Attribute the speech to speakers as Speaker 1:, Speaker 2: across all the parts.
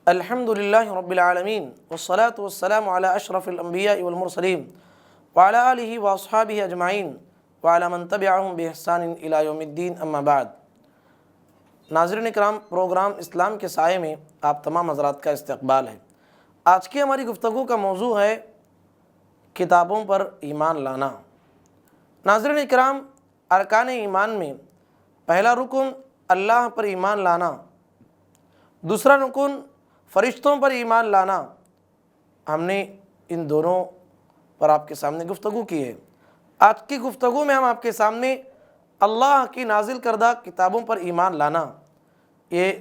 Speaker 1: الحمد للہ رب العالمین والصلاة والسلام علی اشرف الانبیاء والمرسلین وعلی آلہ واصحابہ اجمعین وعلی من تبعہم بإحسان الی یوم الدین اما بعد۔ ناظرین اکرام، پروگرام اسلام کے سائے میں آپ تمام حضرات کا استقبال ہے۔ آج کی ہماری گفتگو کا موضوع ہے کتابوں پر ایمان لانا۔ ناظرین اکرام، ارکان ایمان میں پہلا رکن اللہ پر ایمان لانا، دوسرا رکن فرشتوں پر ایمان لانا۔ ہم نے ان دونوں پر آپ کے سامنے گفتگو کی ہے۔ آج کی گفتگو میں ہم آپ کے سامنے اللہ کی نازل کردہ کتابوں پر ایمان لانا، یہ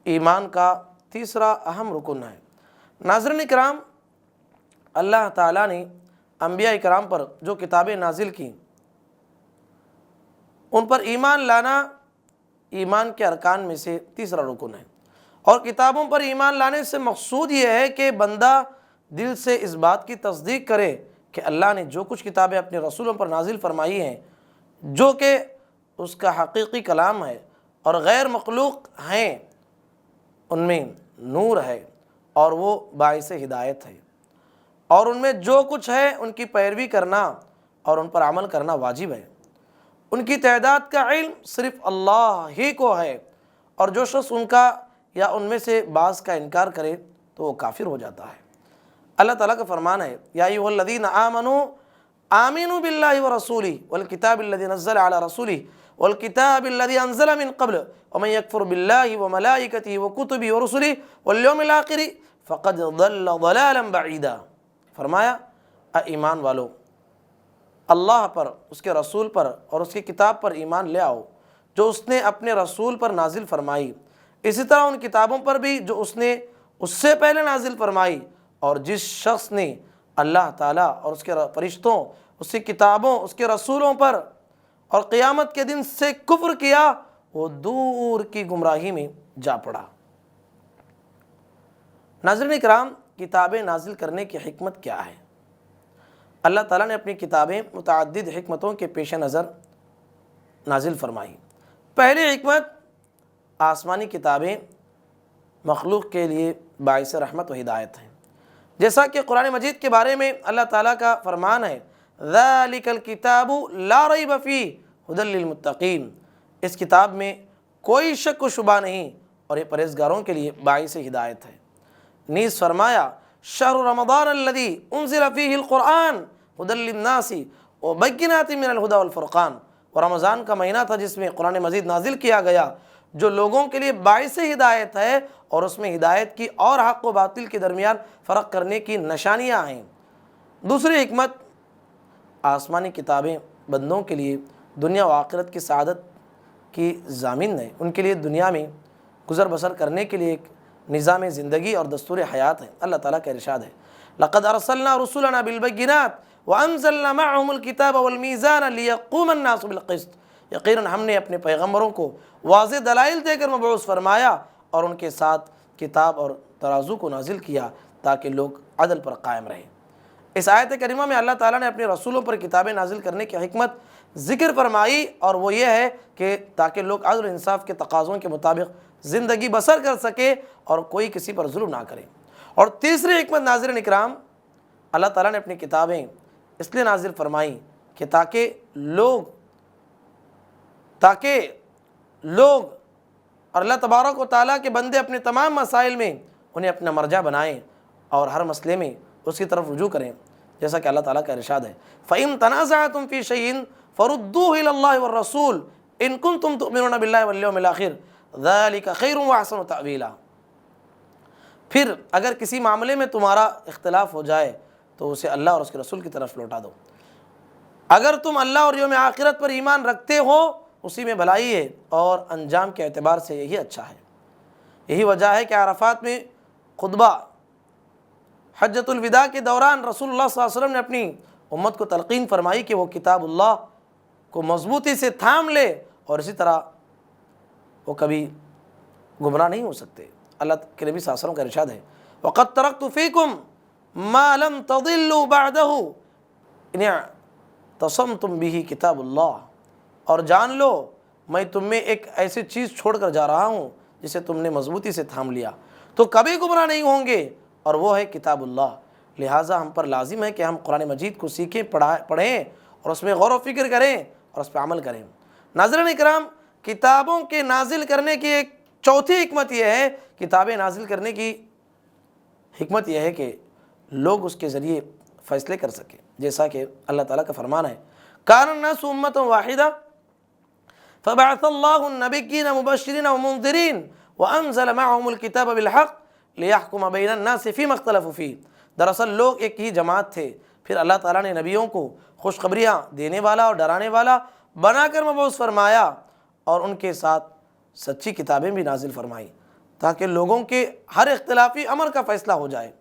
Speaker 1: ایمان کا تیسرا اہم رکن ہے۔ ناظرین اکرام، اللہ تعالیٰ نے انبیاء اکرام پر جو کتابیں نازل کیں ان پر ایمان لانا ایمان کے ارکان میں سے تیسرا رکن ہے۔ اور کتابوں پر ایمان لانے سے مقصود یہ ہے کہ بندہ دل سے اس بات کی تصدیق کرے کہ اللہ نے جو کچھ کتابیں اپنے رسولوں پر نازل فرمائی ہیں، جو کہ اس کا حقیقی کلام ہے اور غیر مخلوق ہیں، ان میں نور ہے اور وہ باعث ہدایت ہے، اور ان میں جو کچھ ہے ان کی پیروی کرنا اور ان پر عمل کرنا واجب ہے۔ ان کی تعداد کا علم صرف اللہ ہی کو ہے، اور جو شخص ان کا یا ان میں سے بعض کا انکار کرے تو وہ کافر ہو جاتا ہے۔ اللہ تعالیٰ کا فرمان ہے، یا ایھا الذین آمنوا آمنوا باللہ ورسولہ والکتاب الذی نزل علی رسولہ والکتاب الذی انزل من قبل ومن یکفر باللہ وملائکتہ وکتبہ ورسلہ والیوم الآخر فقد ضل ضلالا بعیدا۔ فرمایا، اے ایمان والو، اللہ پر، اس کے رسول پر اور اس کی کتاب پر ایمان لے آؤ جو اس نے اپنے رسول پر نازل فرمائی، اسی طرح ان کتابوں پر بھی جو اس نے اس سے پہلے نازل فرمائی، اور جس شخص نے اللہ تعالیٰ اور اس کے فرشتوں، اس کی کتابوں، اس کے رسولوں پر اور قیامت کے دن سے کفر کیا، وہ دور کی گمراہی میں جا پڑا۔ ناظرین اکرام، کتابیں نازل کرنے کی حکمت کیا ہے؟ اللہ تعالیٰ نے اپنی کتابیں متعدد حکمتوں کے پیش نظر نازل فرمائی۔ پہلی حکمت، آسمانی کتابیں مخلوق کے لیے باعث رحمت و ہدایت ہیں، جیسا کہ قرآن مجید کے بارے میں اللہ تعالیٰ کا فرمان ہے، ذَلِكَ الْكِتَابُ لَا رَيْبَ فِيهِ هُدًى لِّلْمُتَّقِينَ۔ اس کتاب میں کوئی شک و شبہ نہیں اور یہ پرہیزگاروں کے لیے باعث ہدایت ہے۔ نیز فرمایا، شَهْرُ رَمَضَانَ الَّذِي أُنزِلَ فِيهِ الْقُرْآنُ هُدًى لِّلنَّاسِ وَبَيِّنَاتٍ مِّنَ الْهُدَى وَالْفُرْقَانِ۔ اور رمضان کا مہینہ تھا جس میں قرآن مجید نازل کیا گیا، جو لوگوں کے لیے باعث ہدایت ہے اور اس میں ہدایت کی اور حق و باطل کے درمیان فرق کرنے کی نشانیاں ہیں۔ دوسری حکمت، آسمانی کتابیں بندوں کے لیے دنیا و آخرت کی سعادت کی ضامن ہے، ان کے لیے دنیا میں گزر بسر کرنے کے لیے ایک نظام زندگی اور دستور حیات ہے۔ اللہ تعالیٰ کا ارشاد ہے، لَقَدْ أَرْسَلْنَا رُسُلَنَا بِالْبَيِّنَاتِ وَأَنزَلْنَا مَعَهُمُ الْكِتَابَ وَالْمِيزَانَ لِيَقُومَ النَّاسُ بِالْقِسْطِ۔ یقیناً ہم نے اپنے پیغمبروں کو واضح دلائل دے کر مبعوث فرمایا اور ان کے ساتھ کتاب اور ترازو کو نازل کیا تاکہ لوگ عدل پر قائم رہیں۔ اس آیت کریمہ میں اللہ تعالیٰ نے اپنے رسولوں پر کتابیں نازل کرنے کی حکمت ذکر فرمائی، اور وہ یہ ہے کہ تاکہ لوگ عدل و انصاف کے تقاضوں کے مطابق زندگی بسر کر سکے اور کوئی کسی پر ظلم نہ کرے۔ اور تیسری حکمت، ناظرین اکرام، اللہ تعالیٰ نے اپنی کتابیں اس لیے نازل فرمائیں کہ تاکہ لوگ اور اللہ تبارک و تعالیٰ کے بندے اپنے تمام مسائل میں انہیں اپنا مرجع بنائیں اور ہر مسئلے میں اس کی طرف رجوع کریں، جیسا کہ اللہ تعالیٰ کا ارشاد ہے، فَإِن تَنَازَعْتُمْ فِي شَيْءٍ فَرُدُّوهُ إِلَى اللَّهِ وَالرَّسُولِ إِن كُنتُمْ تُؤْمِنُونَ بِاللَّهِ وَالْيَوْمِ الْآخِرِ ذَلِكَ خَيْرٌ وَأَحْسَنُ تَأْوِيلًا۔ پھر اگر کسی معاملے میں تمہارا اختلاف ہو جائے تو اسے اللہ اور اس کے رسول کی طرف لوٹا دو۔ اگر تم اللہ اور یوم آخرت پر ایمان رکھتے ہو اسی میں بھلائی ہے، اور انجام کے اعتبار سے یہی اچھا ہے۔ یہی وجہ ہے کہ عرفات میں خطبہ حجۃ الوداع کے دوران رسول اللہ صلی اللہ علیہ وسلم نے اپنی امت کو تلقین فرمائی کہ وہ کتاب اللہ کو مضبوطی سے تھام لے، اور اسی طرح وہ کبھی گمراہ نہیں ہو سکتے۔ اللہ کے نبی صلی اللہ علیہ وسلم کا ارشاد ہے، وَقَدْ تَرَكْتُ فِيكُمْ مَا لَمْ تَضِلُّوا بَعْدَهُ إِنِ اعْتَصَمْتُمْ بِهِ کتاب اللہ۔ اور جان لو میں تم میں ایک ایسی چیز چھوڑ کر جا رہا ہوں جسے تم نے مضبوطی سے تھام لیا تو کبھی گمراہ نہیں ہوں گے، اور وہ ہے کتاب اللہ۔ لہٰذا ہم پر لازم ہے کہ ہم قرآن مجید کو سیکھیں، پڑھیں اور اس میں غور و فکر کریں اور اس پہ عمل کریں۔ ناظرین اکرام، کتابوں کے نازل کرنے کی ایک چوتھی حکمت یہ ہے، کتابیں نازل کرنے کی حکمت یہ ہے کہ لوگ اس کے ذریعے فیصلے کر سکیں، جیسا کہ اللہ تعالیٰ کا فرمان ہے کان الناس امۃ واحدہ فبعث اللہ النبیین مبشرین ومنذرین وانزل معهم الکتاب بالحق لیحکم بین الناس فیما اختلفوا فیہ۔ دراصل لوگ ایک ہی جماعت تھے، پھر اللہ تعالیٰ نے نبیوں کو خوشخبریاں دینے والا اور ڈرانے والا بنا کر مبعوث فرمایا، اور ان کے ساتھ سچی کتابیں بھی نازل فرمائیں تاکہ لوگوں کے ہر اختلافی امر کا فیصلہ ہو جائے۔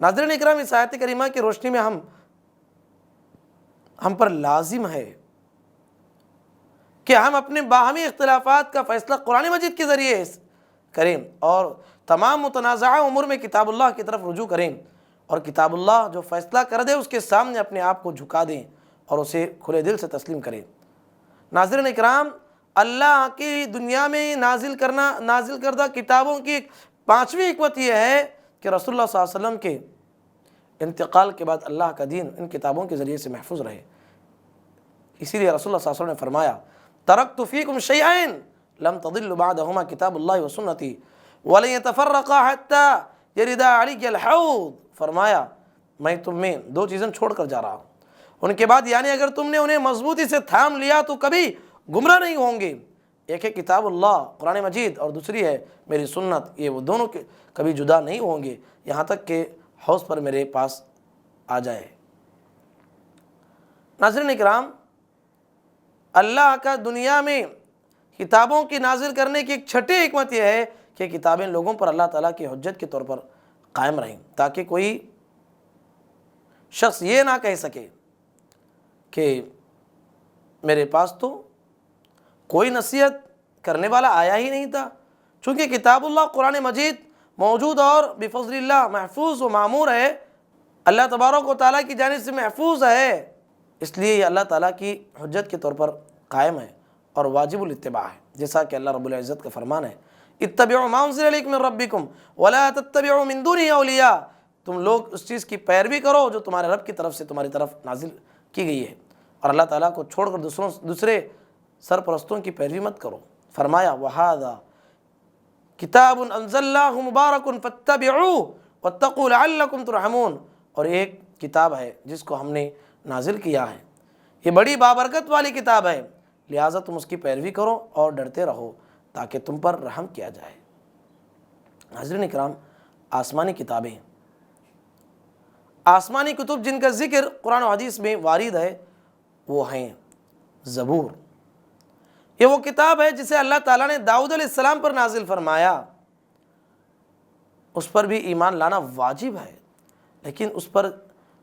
Speaker 1: ناظرین اکرام، اس آیت کریمہ کی روشنی میں ہم پر لازم ہے کہ ہم اپنے باہمی اختلافات کا فیصلہ قرآن مجید کے ذریعے کریں اور تمام متنازعہ امور میں کتاب اللہ کی طرف رجوع کریں، اور کتاب اللہ جو فیصلہ کر دے اس کے سامنے اپنے آپ کو جھکا دیں اور اسے کھلے دل سے تسلیم کریں۔ ناظرین اکرام، اللہ کی دنیا میں نازل کردہ کتابوں کی پانچویں حکمت یہ ہے کہ رسول اللہ صلی اللہ علیہ وسلم کے انتقال کے بعد اللہ کا دین ان کتابوں کے ذریعے سے محفوظ رہے۔ اسی لیے رسول اللہ صلی اللہ علیہ وسلم نے فرمایا ترکت فیکم شیئین لم تضلوا بعدہما کتاب اللہ و سنتی ولن یتفرقا حتی یردا علی الحوض۔ فرمایا میں تم میں دو چیزیں چھوڑ کر جا رہا ہوں، ان کے بعد یعنی اگر تم نے انہیں مضبوطی سے تھام لیا تو کبھی گمراہ نہیں ہوں گے۔ ایک ہے کتاب اللہ قرآن مجید، اور دوسری ہے میری سنت، یہ وہ دونوں کبھی جدا نہیں ہوں گے یہاں تک کہ حوض پر میرے پاس آ جائے۔ ناظرین اکرام، اللہ کا دنیا میں کتابوں کی نازل کرنے کی ایک چھٹی حکمت یہ ہے کہ کتابیں لوگوں پر اللہ تعالیٰ کی حجت کے طور پر قائم رہیں، تاکہ کوئی شخص یہ نہ کہہ سکے کہ میرے پاس تو کوئی نصیحت کرنے والا آیا ہی نہیں تھا۔ چونکہ کتاب اللہ قرآن مجید موجود اور بفضل اللہ محفوظ و معمور ہے، اللہ تبارک و تعالیٰ کی جانب سے محفوظ ہے، اس لیے یہ اللہ تعالیٰ کی حجت کے طور پر قائم ہے اور واجب الاتباع ہے، جیسا کہ اللہ رب العزت کا فرمان ہے اتبعوا ما انزل الیکم من ربکم ولا تتبعوا من دونہ اولیاء۔ تم لوگ اس چیز کی پیروی کرو جو تمہارے رب کی طرف سے تمہاری طرف نازل کی گئی ہے، اور اللہ تعالیٰ کو چھوڑ کر دوسرے سرپرستوں کی پیروی مت کرو۔ فرمایا وَهَذَا کتاب انزلناہ مبارک فاتبعوہ واتقوا لعلکم ترحمون، اور ایک کتاب ہے جس کو ہم نے نازل کیا ہے، یہ بڑی بابرکت والی کتاب ہے، لہٰذا تم اس کی پیروی کرو اور ڈرتے رہو تاکہ تم پر رحم کیا جائے۔ ناظرین اکرام، آسمانی کتابیں، آسمانی کتب جن کا ذکر قرآن و حدیث میں وارد ہے وہ ہیں زبور۔ یہ وہ کتاب ہے جسے اللہ تعالیٰ نے داؤد علیہ السلام پر نازل فرمایا، اس پر بھی ایمان لانا واجب ہے، لیکن اس پر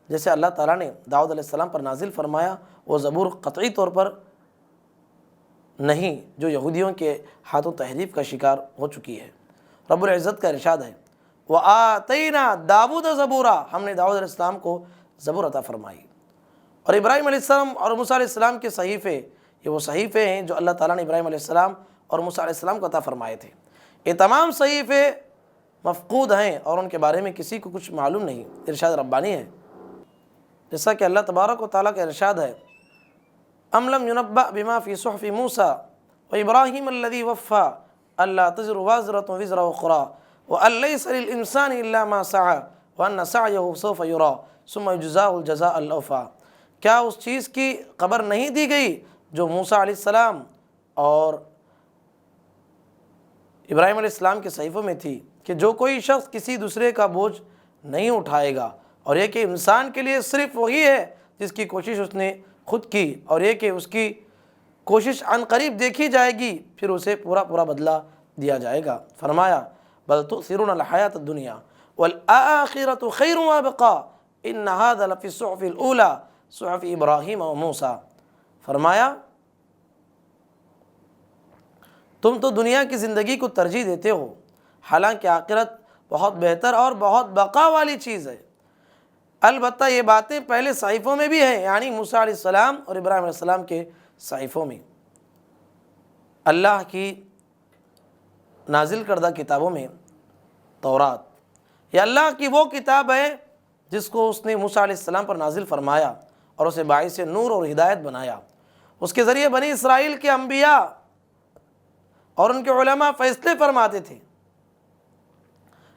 Speaker 1: جیسے اللہ تعالیٰ نے داؤد علیہ السلام پر نازل فرمایا وہ زبور قطعی طور پر نہیں جو یہودیوں کے ہاتھوں تحریف کا شکار ہو چکی ہے۔ رب العزت کا ارشاد ہے وَآتَيْنَا دَاوُودَ زَبُورًا، ہم نے داؤد علیہ السلام کو زبور عطا فرمائی۔ اور ابراہیم علیہ السلام اور موسیٰ علیہ السلام کے صحیفے، یہ وہ صحیفے ہیں جو اللہ تعالیٰ نے ابراہیم علیہ السلام اور موسیٰ علیہ السلام کو عطا فرمائے تھے۔ یہ تمام صحیفے مفقود ہیں اور ان کے بارے میں کسی کو کچھ معلوم نہیں، ارشاد ربانی ہے، جیسا کہ اللہ تبارک و تعالیٰ کا ارشاد ہے ام لم ينبأ بما في صحف موسیٰ وابراہیم الذی وفى الا تزر وازرة وزر اخرى وان ليس للانسان الا ما سعى وان سعيه سوف يرى ثم يجزاه الجزاء الاوفى۔ کیا اس چیز کی خبر نہیں دی گئی جو موسیٰ علیہ السلام اور ابراہیم علیہ السلام کے صحیفوں میں تھی کہ جو کوئی شخص کسی دوسرے کا بوجھ نہیں اٹھائے گا، اور یہ کہ انسان کے لیے صرف وہی ہے جس کی کوشش اس نے خود کی، اور یہ کہ اس کی کوشش عن قریب دیکھی جائے گی، پھر اسے پورا بدلہ دیا جائے گا۔ فرمایا بل تؤثرون الحیاۃ الدنیا والآخرۃ خیر وابقیٰ ان ھذا لفی الصحف الاولیٰ صحف ابراہیم و موسیٰ۔ فرمایا تم تو دنیا کی زندگی کو ترجیح دیتے ہو، حالانکہ آخرت بہت بہتر اور بہت بقا والی چیز ہے۔ البتہ یہ باتیں پہلے صحیفوں میں بھی ہیں، یعنی موسیٰ علیہ السلام اور ابراہیم علیہ السلام کے صحیفوں میں، اللہ کی نازل کردہ کتابوں میں تورات یہ اللہ کی وہ کتاب ہے جس کو اس نے موسیٰ علیہ السلام پر نازل فرمایا اور اسے باعث نور اور ہدایت بنایا۔ اس کے ذریعے بنی اسرائیل کے انبیاء اور ان کے علماء فیصلے فرماتے تھے۔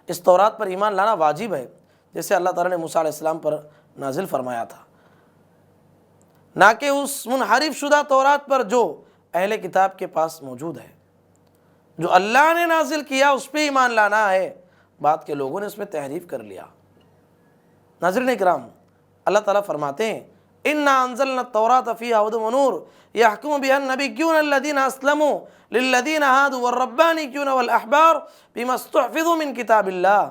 Speaker 1: اس تورات پر ایمان لانا واجب ہے جیسے اللہ تعالیٰ نے موسیٰ علیہ السلام پر نازل فرمایا تھا، نہ کہ اس منحرف شدہ تورات پر جو اہل کتاب کے پاس موجود ہے۔ جو اللہ نے نازل کیا اس پہ ایمان لانا ہے، بعد کے لوگوں نے اس میں تحریف کر لیا۔ ناظرین اکرام، اللہ تعالیٰ فرماتے ہیں اِنَّا أَنزَلْنَا التَّوْرَاةَ فِيهَا هُدًى وَنُورٌ يَحْكُمُ بِهَا النَّبِيُّونَ الَّذِينَ أَسْلَمُوا لِلَّذِينَ هَادُوا وَالرَّبَّانِيُّونَ وَالْأَحْبَارُ بِمَا اسْتُحْفِظُوا مِنْ كِتَابِ اللَّهِ۔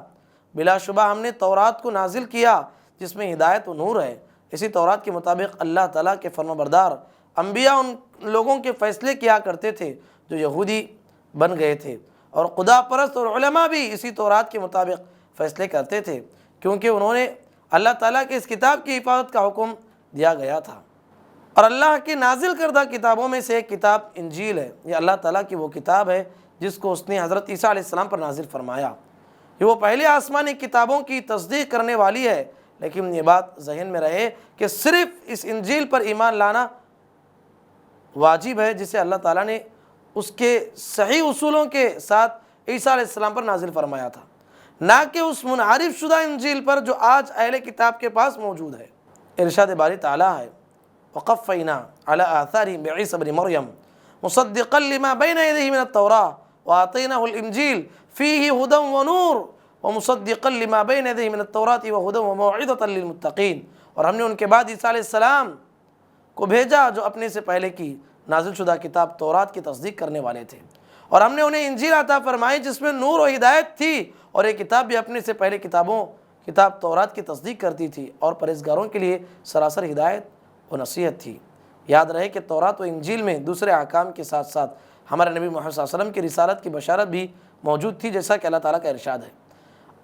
Speaker 1: بلا شبہ ہم نے تورات کو نازل کیا جس میں ہدایت و نور ہے۔ اسی تورات کے مطابق اللہ تعالیٰ کے فرمانبردار انبیاء ان لوگوں کے فیصلے کیا کرتے تھے جو یہودی بن گئے تھے، اور خدا پرست اور علماء بھی اسی تورات کے مطابق فیصلے کرتے تھے، کیونکہ انہوں نے اللہ تعالیٰ کی اس کتاب کی حفاظت کا حکم دیا گیا تھا۔ اور اللہ کی نازل کردہ کتابوں میں سے ایک کتاب انجیل ہے۔ یہ اللہ تعالیٰ کی وہ کتاب ہے جس کو اس نے حضرت عیسیٰ علیہ السلام پر نازل فرمایا۔ یہ وہ پہلے آسمانی کتابوں کی تصدیق کرنے والی ہے، لیکن یہ بات ذہن میں رہے کہ صرف اس انجیل پر ایمان لانا واجب ہے جسے اللہ تعالیٰ نے اس کے صحیح اصولوں کے ساتھ عیسیٰ علیہ السلام پر نازل فرمایا تھا، نہ کہ اس منحرف شدہ انجیل پر جو آج اہل کتاب کے پاس موجود ہے۔ ارشاد باری تعالیٰ ہے وَقَفَّيْنَا عَلَىٰ آثَارِهِمْ بِعِیسَىٰ ابْنِ مَرْیَمَ مُصَدِّقًا لِمَا بَیْنَ یَدَیْهِ مِنَ التَّوْرَاةِ وَآتَیْنَاهُ الْإِنْجِیلَ فِیهِ هُدًى وَنُورٌ وَمُصَدِّقًا لِمَا بَیْنَ یَدَیْهِ مِنَ التَّوْرَاةِ وَهُدًى وَمَوْعِظَةً لِلْمُتَّقِینَ۔ اور ہم نے ان کے بعد عیسیٰ علیہ السلام کو بھیجا جو اپنے سے پہلے کی نازل شدہ کتاب تورات کی تصدیق کرنے والے تھے، اور ہم نے انہیں انجیل عطا فرمائی جس میں نور و ہدایت تھی، اور یہ کتاب بھی اپنے سے پہلے کتاب تورات کی تصدیق کرتی تھی اور پرہیزگاروں کے لیے سراسر ہدایت و نصیحت تھی۔ یاد رہے کہ تورات و انجیل میں دوسرے احکام کے ساتھ ساتھ ہمارے نبی محمد صلی اللہ علیہ وسلم کی رسالت کی بشارت بھی موجود تھی، جیسا کہ اللہ تعالیٰ کا ارشاد ہے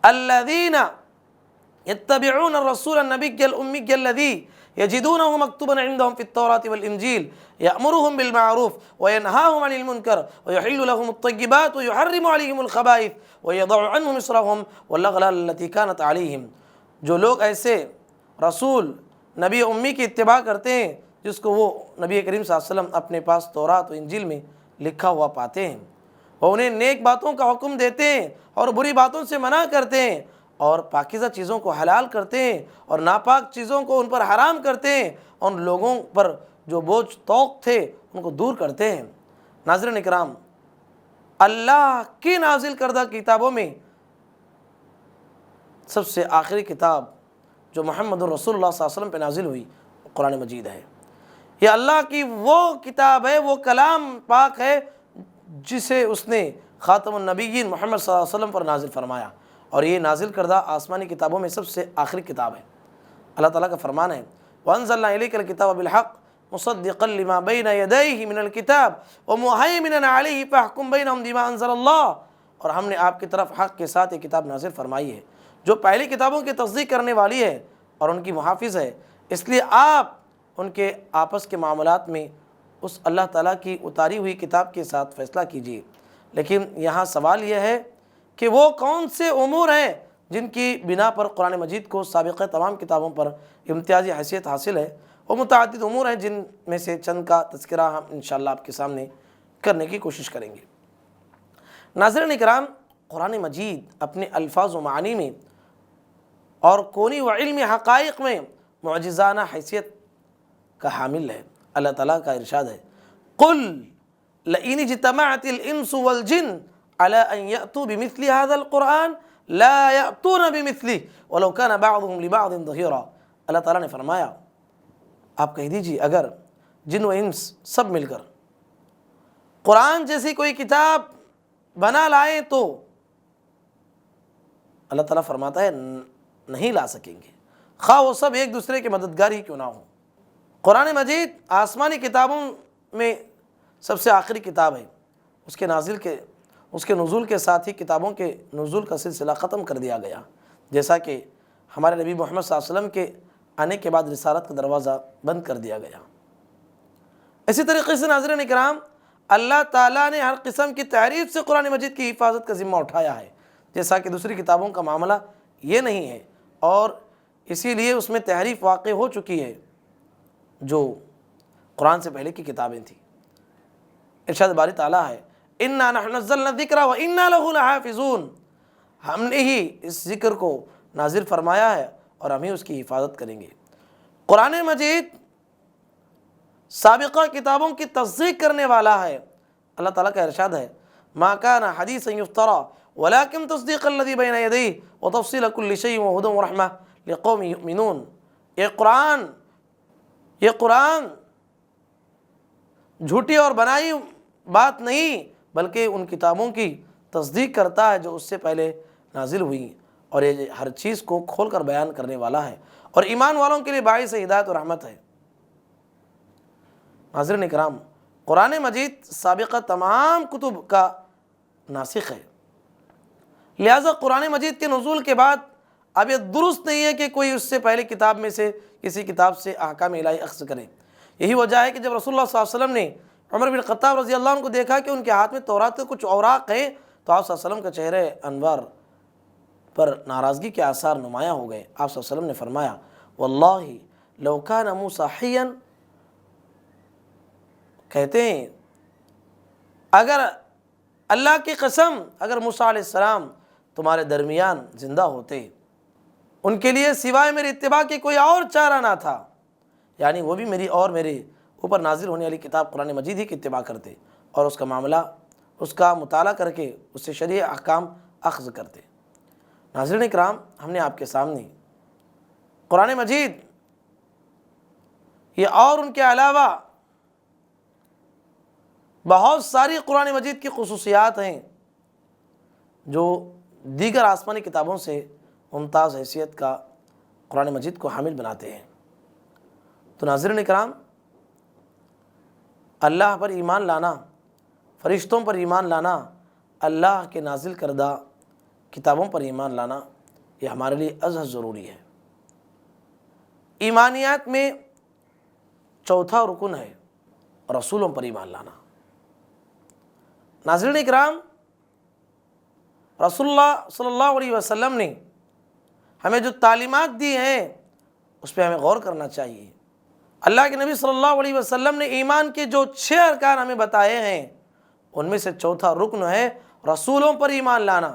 Speaker 1: الذین یتبعون الرسول النبی الأمی الذی یجدونہ مکتوبا عندهم فی التوراة والانجیل یأمرهم بالمعروف وینہاهم عن المنکر ویحل لهم الطیبات ویحرم علیہم الخبائث ویضع عنہم اصرهم والاغلال التي كانت علیہم۔ جو لوگ ایسے رسول نبی امی کی اتباع کرتے ہیں جس کو وہ نبی کریم صلی اللہ علیہ وسلم اپنے پاس تورات و انجیل میں لکھا ہوا پاتے ہیں، وہ انہیں نیک باتوں کا حکم دیتے ہیں اور بری باتوں سے منع کرتے ہیں، اور پاکیزہ چیزوں کو حلال کرتے ہیں اور ناپاک چیزوں کو ان پر حرام کرتے ہیں، اور لوگوں پر جو بوجھ توق تھے ان کو دور کرتے ہیں۔ ناظرین اکرام، اللہ کی نازل کردہ کتابوں میں سب سے آخری کتاب جو محمد رسول اللہ صلی اللہ علیہ وسلم پہ نازل ہوئی قرآن مجید ہے۔ یہ اللہ کی وہ کتاب ہے، وہ کلام پاک ہے جسے اس نے خاتم النبیین محمد صلی اللہ علیہ وسلم پر نازل فرمایا، اور یہ نازل کردہ آسمانی کتابوں میں سب سے آخری کتاب ہے۔ اللہ تعالیٰ کا فرمان ہے وَأَنزَلْنَا إِلَيْكَ الْكِتَابَ بِالْحَقِّ مُصَدِّقًا لِمَا بَيْنَ يَدَيْهِ مِنَ الْكِتَابِ وَمُهَيْمِنًا عَلَيْهِ فَاحْكُم بَيْنَهُمْ بِمَا أَنزَلَ اللَّهُ۔ اور ہم نے آپ کی طرف حق کے ساتھ یہ کتاب نازل فرمائی ہے جو پہلی کتابوں کی تصدیق کرنے والی ہے اور ان کی محافظ ہے، اس لیے آپ ان کے آپس کے معاملات میں اس اللہ تعالیٰ کی اتاری ہوئی کتاب کے ساتھ فیصلہ کیجیے۔ لیکن یہاں سوال یہ ہے کہ وہ کون سے امور ہیں جن کی بنا پر قرآن مجید کو سابقہ تمام کتابوں پر امتیازی حیثیت حاصل ہے؟ وہ متعدد امور ہیں جن میں سے چند کا تذکرہ ہم انشاءاللہ آپ کے سامنے کرنے کی کوشش کریں گے۔ ناظرین اکرام، قرآن مجید اپنے الفاظ و معانی میں اور کونی و علمی حقائق میں معجزانہ حیثیت کا حامل ہے۔ اللہ تعالیٰ کا ارشاد ہے قُلْ لَئِنِ اجْتَمَعَتِ الْإِنسُ وَالْجِنُّ عَلَىٰ أَن يَأْتُوا بِمِثْلِ هَذَا الْقُرْآنِ لَا يَأْتُونَ بِمِثْلِهِ وَلَوْ كَانَ بَعْضُهُمْ لِبَعْضٍ ظَهِيرًا۔ اللہ تعالیٰ نے فرمایا آپ کہہ دیجیے اگر جن و انس سب مل کر قرآن جیسی کوئی کتاب بنا لائیں تو اللہ تعالیٰ فرماتا ہے نہیں لا سکیں گے، خواہ وہ سب ایک دوسرے کے مددگار ہی کیوں نہ ہوں۔ قرآن مجید آسمانی کتابوں میں سب سے آخری کتاب ہے۔ اس کے نزول کے ساتھ ہی کتابوں کے نزول کا سلسلہ ختم کر دیا گیا، جیسا کہ ہمارے نبی محمد صلی اللہ علیہ وسلم کے آنے کے بعد رسالت کا دروازہ بند کر دیا گیا۔ اسی طریقے سے ناظرین اکرام، اللہ تعالیٰ نے ہر قسم کی تحریف سے قرآن مجید کی حفاظت کا ذمہ اٹھایا ہے، جیسا کہ دوسری کتابوں کا معاملہ یہ نہیں ہے، اور اسی لیے اس میں تحریف واقع ہو چکی ہے جو قرآن سے پہلے کی کتابیں تھیں۔ ارشاد باری تعالیٰ ہے اِنَّا نَحْنُ نَزَّلْنَا الذِّكْرَ وَإِنَّا لَهُ لَحَافِظُونَ، ہم نے ہی اس ذکر کو نازل فرمایا ہے اور ہم ہی اس کی حفاظت کریں گے۔ قرآن مجید سابقہ کتابوں کی تصدیق کرنے والا ہے۔ اللہ تعالیٰ کا ارشاد ہے مَا كَانَ حَدِيثًا يُفْتَرَى وَلَكِنْ تَصْدِيقَ الَّذِي بَيْنَ يَدَيْهِ وَتَفْصِيلَ كُلِّ شَيْءٍ وَهُدًى وَرَحْمَةً لِقَوْمٍ يُؤْمِنُونَ۔ یہ قرآن جھوٹی اور بنائی بات نہیں، بلکہ ان کتابوں کی تصدیق کرتا ہے جو اس سے پہلے نازل ہوئی، اور یہ ہر چیز کو کھول کر بیان کرنے والا ہے، اور ایمان والوں کے لیے باعث ہدایت اور رحمت ہے۔ ناظرین اکرام، قرآن مجید سابقہ تمام کتب کا ناسخ ہے، لہٰذا قرآن مجید کے نزول کے بعد اب یہ درست نہیں ہے کہ کوئی اس سے پہلے کتاب میں سے کسی کتاب سے احکام الہی اخذ کرے۔ یہی وجہ ہے کہ جب رسول اللہ صلی اللہ علیہ وسلم نے عمر بن خطاب رضی اللہ عنہ کو دیکھا کہ ان کے ہاتھ میں تورات کے کچھ اوراق ہیں، تو آپ صلی اللہ علیہ وسلم کا چہرے انور پر ناراضگی کے آثار نمایاں ہو گئے۔ آپ صلی اللہ علیہ وسلم نے فرمایا واللہ لو کان موسیٰ حیا، کہتے ہیں اگر اللہ کی قسم اگر موسیٰ علیہ السلام تمہارے درمیان زندہ ہوتے، ان کے لیے سوائے میرے اتباع کے کوئی اور چارہ نہ تھا، یعنی وہ بھی میری اور میرے اوپر نازل ہونے والی کتاب قرآن مجید ہی کی اتباع کرتے اور اس کا معاملہ، اس کا مطالعہ کر کے اس سے شرعی احکام اخذ کرتے۔ ناظرین اکرام، ہم نے آپ کے سامنے قرآن مجید یہ اور ان کے علاوہ بہت ساری قرآن مجید کی خصوصیات ہیں جو دیگر آسمانی کتابوں سے ممتاز حیثیت کا قرآن مجید کو حامل بناتے ہیں۔ تو ناظرین اکرام، اللہ پر ایمان لانا، فرشتوں پر ایمان لانا، اللہ کے نازل کردہ کتابوں پر ایمان لانا، یہ ہمارے لیے ازحد ضروری ہے۔ ایمانیات میں چوتھا رکن ہے رسولوں پر ایمان لانا۔ ناظرین اکرام، رسول اللہ صلی اللہ علیہ وسلم نے ہمیں جو تعلیمات دی ہیں اس پہ ہمیں غور کرنا چاہیے۔ اللہ کے نبی صلی اللہ علیہ وسلم نے ایمان کے جو 6 ارکان ہمیں بتائے ہیں، ان میں سے چوتھا رکن ہے رسولوں پر ایمان لانا۔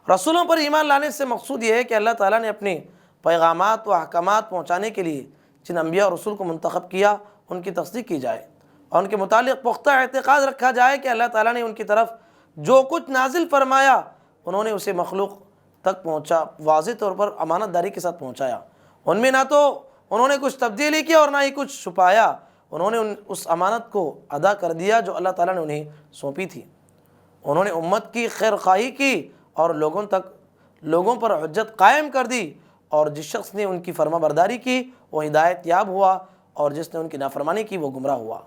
Speaker 1: رسولوں پر ایمان لانے سے مقصود یہ ہے کہ اللہ تعالیٰ نے اپنے پیغامات و احکامات پہنچانے کے لیے جن انبیاء اور رسول کو منتخب کیا، ان کی تصدیق کی جائے اور ان کے متعلق پختہ اعتقاد رکھا جائے کہ اللہ تعالیٰ نے ان کی طرف جو کچھ نازل فرمایا انہوں نے اسے مخلوق تک پہنچا، واضح طور پر امانت داری کے ساتھ پہنچایا۔ ان میں نہ تو انہوں نے کچھ تبدیلی کی اور نہ ہی کچھ چھپایا، انہوں نے اس امانت کو ادا کر دیا جو اللہ تعالیٰ نے انہیں سونپی تھی۔ انہوں نے امت کی خیر خواہی کی اور لوگوں پر حجت قائم کر دی، اور جس شخص نے ان کی فرما برداری کی وہ ہدایت یاب ہوا، اور جس نے ان کی نافرمانی کی وہ گمراہ ہوا۔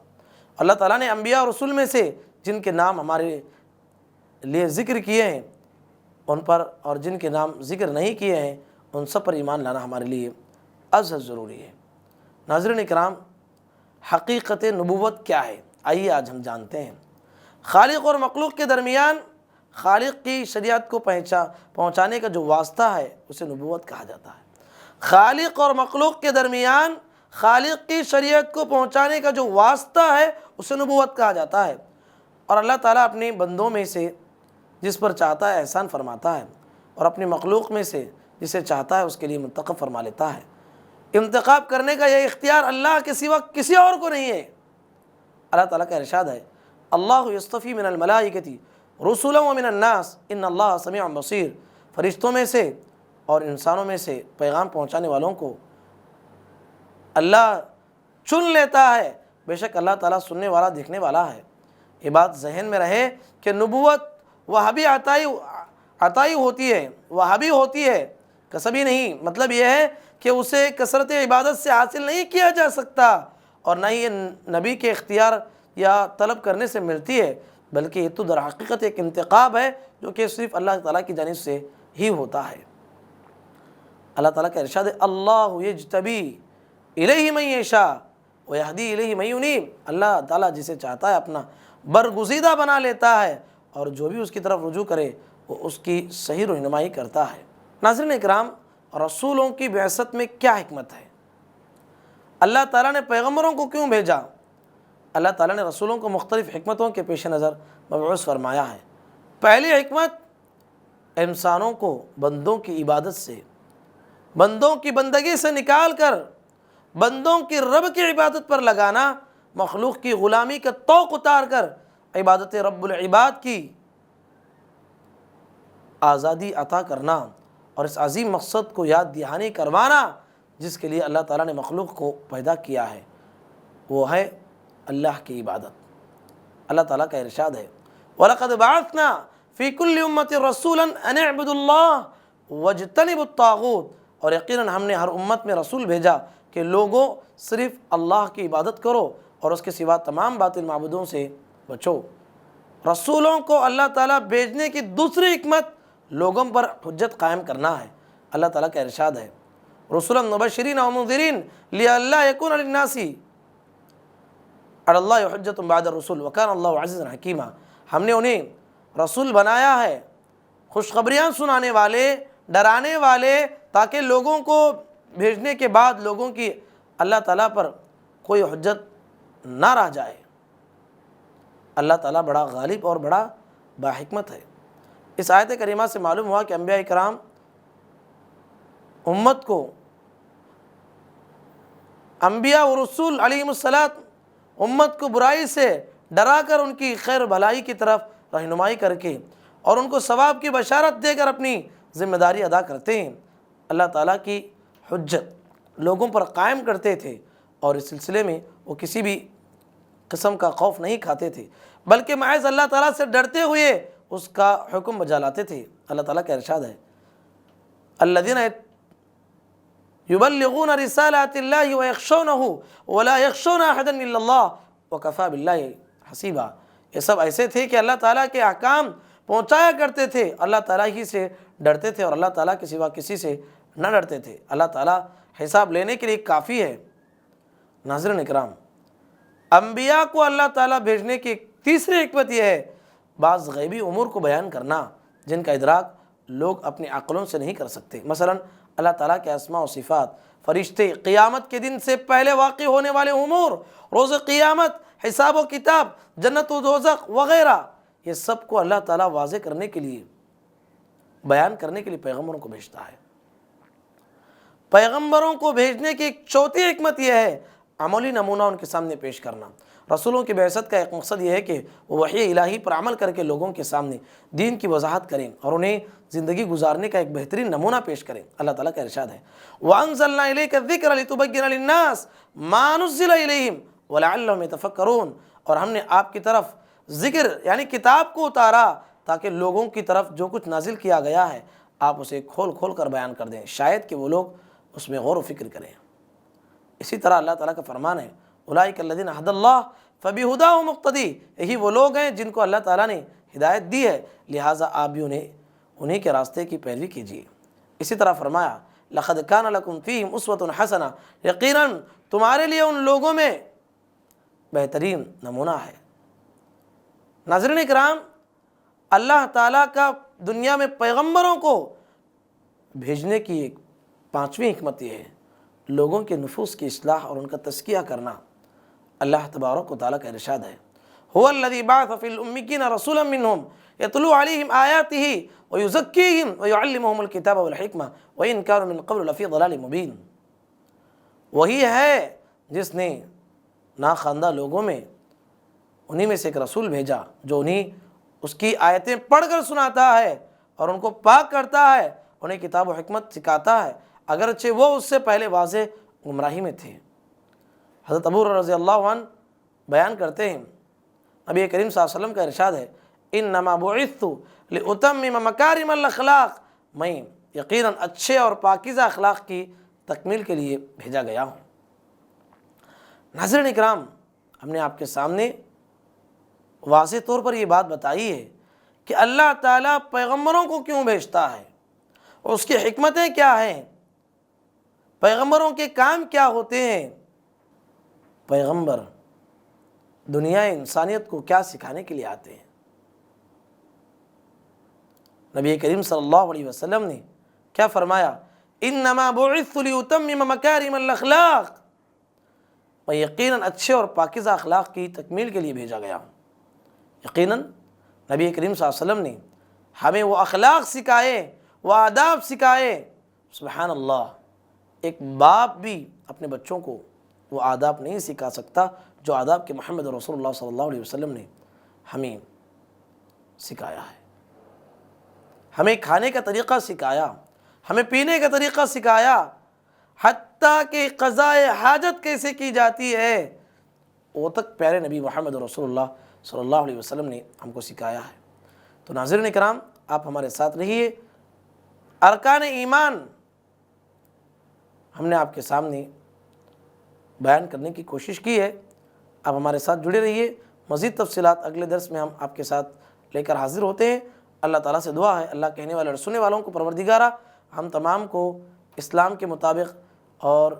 Speaker 1: اللہ تعالیٰ نے انبیاء اور رسول میں سے جن کے نام ہمارے لیے ذکر کیے ہیں ان پر، اور جن کے نام ذکر نہیں کیے ہیں ان سب پر ایمان لانا ہمارے لیے ازحد ضروری ہے۔ ناظرین اکرام، حقیقت نبوت کیا ہے؟ آئیے آج ہم جانتے ہیں۔ خالق اور مخلوق کے درمیان خالق کی شریعت کو پہنچانے کا جو واسطہ ہے اسے نبوت کہا جاتا ہے۔ خالق اور مخلوق کے درمیان خالق کی شریعت کو پہنچانے کا جو واسطہ ہے اسے نبوت کہا جاتا ہے، اور اللہ تعالیٰ اپنے بندوں میں سے جس پر چاہتا ہے احسان فرماتا ہے، اور اپنی مخلوق میں سے جسے چاہتا ہے اس کے لیے منتخب فرما لیتا ہے۔ انتخاب کرنے کا یہ اختیار اللہ کے سوا کسی اور کو نہیں ہے۔ اللہ تعالیٰ کا ارشاد ہے اللہ یصطفی من الملائکۃ رسلا ومن الناس ان اللہ سمیع بصیر، فرشتوں میں سے اور انسانوں میں سے پیغام پہنچانے والوں کو اللہ چن لیتا ہے، بے شک اللہ تعالیٰ سننے والا دیکھنے والا ہے۔ یہ بات ذہن میں رہے کہ نبوت وہابی عطائی ہوتی ہے، وہابی ہوتی ہے، کسبی نہیں۔ مطلب یہ ہے کہ اسے کثرت عبادت سے حاصل نہیں کیا جا سکتا، اور نہ ہی یہ نبی کے اختیار یا طلب کرنے سے ملتی ہے، بلکہ یہ تو در حقیقت ایک انتخاب ہے جو کہ صرف اللہ تعالیٰ کی جانب سے ہی ہوتا ہے۔ اللہ تعالیٰ کا ارشاد ہے اللہ یجتبی الیہ من یشاء ویہدی الیہ من ینیب، اللہ تعالیٰ جسے چاہتا ہے اپنا برگزیدہ بنا لیتا ہے، اور جو بھی اس کی طرف رجوع کرے وہ اس کی صحیح رہنمائی کرتا ہے۔ ناظرین اکرام، رسولوں کی بعثت میں کیا حکمت ہے؟ اللہ تعالیٰ نے پیغمبروں کو کیوں بھیجا؟ اللہ تعالیٰ نے رسولوں کو مختلف حکمتوں کے پیش نظر مبعوث فرمایا ہے۔ پہلی حکمت، انسانوں کو بندوں کی عبادت سے، بندوں کی بندگی سے نکال کر بندوں کی رب کی عبادت پر لگانا، مخلوق کی غلامی کا طوق اتار کر عبادت رب العباد کی آزادی عطا کرنا، اور اس عظیم مقصد کو یاد دہانی کروانا جس کے لیے اللہ تعالیٰ نے مخلوق کو پیدا کیا ہے، وہ ہے اللہ کی عبادت۔ اللہ تعالیٰ کا ارشاد ہے، وَلَقَدْ بَعَثْنَا فِي كُلِّ أُمَّةٍ رَسُولًا أَنِ اعْبُدُوا اللَّهَ وَاجْتَنِبُوا الطَّاغُوتَ، اور یقیناً ہم نے ہر امت میں رسول بھیجا کہ لوگوں صرف اللہ کی عبادت کرو اور اس کے سوا تمام باطل معبودوں سے بچو۔ رسولوں کو اللہ تعالیٰ بھیجنے کی دوسری حکمت لوگوں پر حجت قائم کرنا ہے۔ اللہ تعالیٰ کا ارشاد ہے، رسولا مبشرین ومنذرین لئلا یکون للناس علی اللہ حجۃ بعد الرسول وکان اللہ عزیزا حکیما۔ ہم نے انہیں رسول بنایا ہے، خوشخبریاں سنانے والے، ڈرانے والے، تاکہ لوگوں کو بھیجنے کے بعد لوگوں کی اللہ تعالیٰ پر کوئی حجت نہ رہ جائے۔ اللہ تعالیٰ بڑا غالب اور بڑا باحکمت ہے۔ اس آیت کریمہ سے معلوم ہوا کہ انبیاء کرام امت کو، انبیاء و رسول علیہم الصلاۃ امت کو برائی سے ڈرا کر ان کی خیر و بھلائی کی طرف رہنمائی کر کے اور ان کو ثواب کی بشارت دے کر اپنی ذمہ داری ادا کرتے ہیں۔ اللہ تعالیٰ کی حجت لوگوں پر قائم کرتے تھے، اور اس سلسلے میں وہ کسی بھی قسم کا خوف نہیں کھاتے تھے، بلکہ محض اللہ تعالیٰ سے ڈرتے ہوئے اس کا حکم بجا لاتے تھے۔ اللہ تعالیٰ کا ارشاد ہے، الذین یبلغون رسالات اللہ ویخشونہ ولا یخشون احدا الا اللہ وکفی باللہ حسیبا۔ یہ سب ایسے تھے کہ اللہ تعالیٰ کے احکام پہنچایا کرتے تھے، اللہ تعالیٰ ہی سے ڈرتے تھے اور اللہ تعالیٰ کے سوا کسی سے نہ ڈرتے تھے۔ اللہ تعالیٰ حساب لینے کے لیے کافی ہے۔ ناظرین اکرام، انبیاء کو اللہ تعالیٰ بھیجنے کی تیسری حکمت یہ ہے، بعض غیبی امور کو بیان کرنا جن کا ادراک لوگ اپنی عقلوں سے نہیں کر سکتے۔ مثلا اللہ تعالیٰ کے اسماء و صفات، فرشتے، قیامت کے دن سے پہلے واقع ہونے والے امور، روز قیامت، حساب و کتاب، جنت و دوزخ وغیرہ، یہ سب کو اللہ تعالیٰ واضح کرنے کے لیے، بیان کرنے کے لیے پیغمبروں کو بھیجتا ہے۔ پیغمبروں کو بھیجنے کی ایک چوتھی حکمت یہ ہے، عملی نمونہ ان کے سامنے پیش کرنا۔ رسولوں کی بعثت کا ایک مقصد یہ ہے کہ وہ وحی الہی پر عمل کر کے لوگوں کے سامنے دین کی وضاحت کریں اور انہیں زندگی گزارنے کا ایک بہترین نمونہ پیش کریں۔ اللہ تعالیٰ کا ارشاد ہے، وَأَنزَلْنَا إِلَيْكَ الذِّكْرَ لِتُبَيِّنَ لِلنَّاسِ مَا نُزِّلَ إِلَيْهِمْ وَلَعَلَّهُمْ يَتَفَكَّرُونَ، اور ہم نے آپ کی طرف ذکر یعنی کتاب کو اتارا تاکہ لوگوں کی طرف جو کچھ نازل کیا گیا ہے آپ اسے کھول کھول کر بیان کر دیں، شاید کہ وہ لوگ اس میں غور و فکر کریں۔ اسی طرح اللہ تعالیٰ کا فرمان ہے، اولئک الذین ھدی اللہ فبہداہ مقتدی، یہی وہ لوگ ہیں جن کو اللہ تعالیٰ نے ہدایت دی ہے، لہٰذا آپ بھی انہیں کے راستے کی پیروی کیجیے۔ اسی طرح فرمایا، لقد کان لکم فیہم اسوۃ حسنہ، یقیناً تمہارے لیے ان لوگوں میں بہترین نمونہ ہے۔ ناظرین اکرام، اللہ تعالیٰ کا دنیا میں پیغمبروں کو بھیجنے کی ایک پانچویں حکمت یہ ہے، لوگوں کے نفوس کی اصلاح اور ان کا تزکیہ کرنا۔ اللہ تبارک و تعالیٰ کا ارشاد ہے، هو الذی بعث فی الامیین رسولا منہم یتلو علیہم آیاتہ ویزکیہم ویعلمہم الکتاب والحکمہ وإن کانوا من قبل لفی ضلال مبین۔ وہی ہے جس نے ناخواندہ لوگوں میں انہی میں سے ایک رسول بھیجا جو انہیں اس کی آیتیں پڑھ کر سناتا ہے اور ان کو پاک کرتا ہے، انہیں کتاب و حکمت سکھاتا ہے، اگرچہ وہ اس سے پہلے واضح گمراہی میں تھے۔ حضرت ابو ہریرہ رضی اللہ عنہ بیان کرتے ہیں، نبی کریم صلی اللہ علیہ وسلم کا ارشاد ہے، انما بعثت لاتمم مکارم الاخلاق، میں یقیناً اچھے اور پاکیزہ اخلاق کی تکمیل کے لیے بھیجا گیا ہوں۔ ناظرین اکرام، ہم نے آپ کے سامنے واضح طور پر یہ بات بتائی ہے کہ اللہ تعالیٰ پیغمبروں کو کیوں بھیجتا ہے، اس کی حکمتیں کیا ہیں، پیغمبروں کے کام کیا ہوتے ہیں، پیغمبر دنیا انسانیت کو کیا سکھانے کے لیے آتے ہیں۔ نبی کریم صلی اللہ علیہ وسلم نے کیا فرمایا؟ انما بعثت لاتمم مکارم الاخلاق، میں یقیناً اچھے اور پاکیزہ اخلاق کی تکمیل کے لیے بھیجا گیا ہوں۔ یقیناً نبی کریم صلی اللہ علیہ وسلم نے ہمیں وہ اخلاق سکھائے، وہ آداب سکھائے۔ سبحان اللہ، ایک باپ بھی اپنے بچوں کو وہ آداب نہیں سکھا سکتا جو آداب کہ محمد رسول اللہ صلی اللہ علیہ وسلم نے ہمیں سکھایا ہے۔ ہمیں کھانے کا طریقہ سکھایا، ہمیں پینے کا طریقہ سکھایا، حتیٰ کہ قضائے حاجت کیسے کی جاتی ہے وہ تک پیارے نبی محمد رسول اللہ صلی اللہ علیہ وسلم نے ہم کو سکھایا ہے۔ تو ناظرین کرام، آپ ہمارے ساتھ رہیے۔ ارکان ایمان ہم نے آپ کے سامنے بیان کرنے کی کوشش کی ہے، آپ ہمارے ساتھ جڑے رہیے۔ مزید تفصیلات اگلے درس میں ہم آپ کے ساتھ لے کر حاضر ہوتے ہیں۔ اللہ تعالیٰ سے دعا ہے اللہ کہنے والے اور سننے والوں کو پروردگارہ ہم تمام کو اسلام کے مطابق اور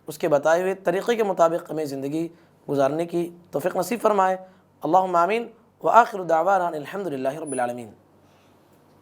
Speaker 1: اس کے بتائے ہوئے طریقے کے مطابق ہمیں زندگی گزارنے کی توفیق نصیب فرمائے۔ اللہم آمین۔ وآخر دعوانا الحمد للہ رب العالمین۔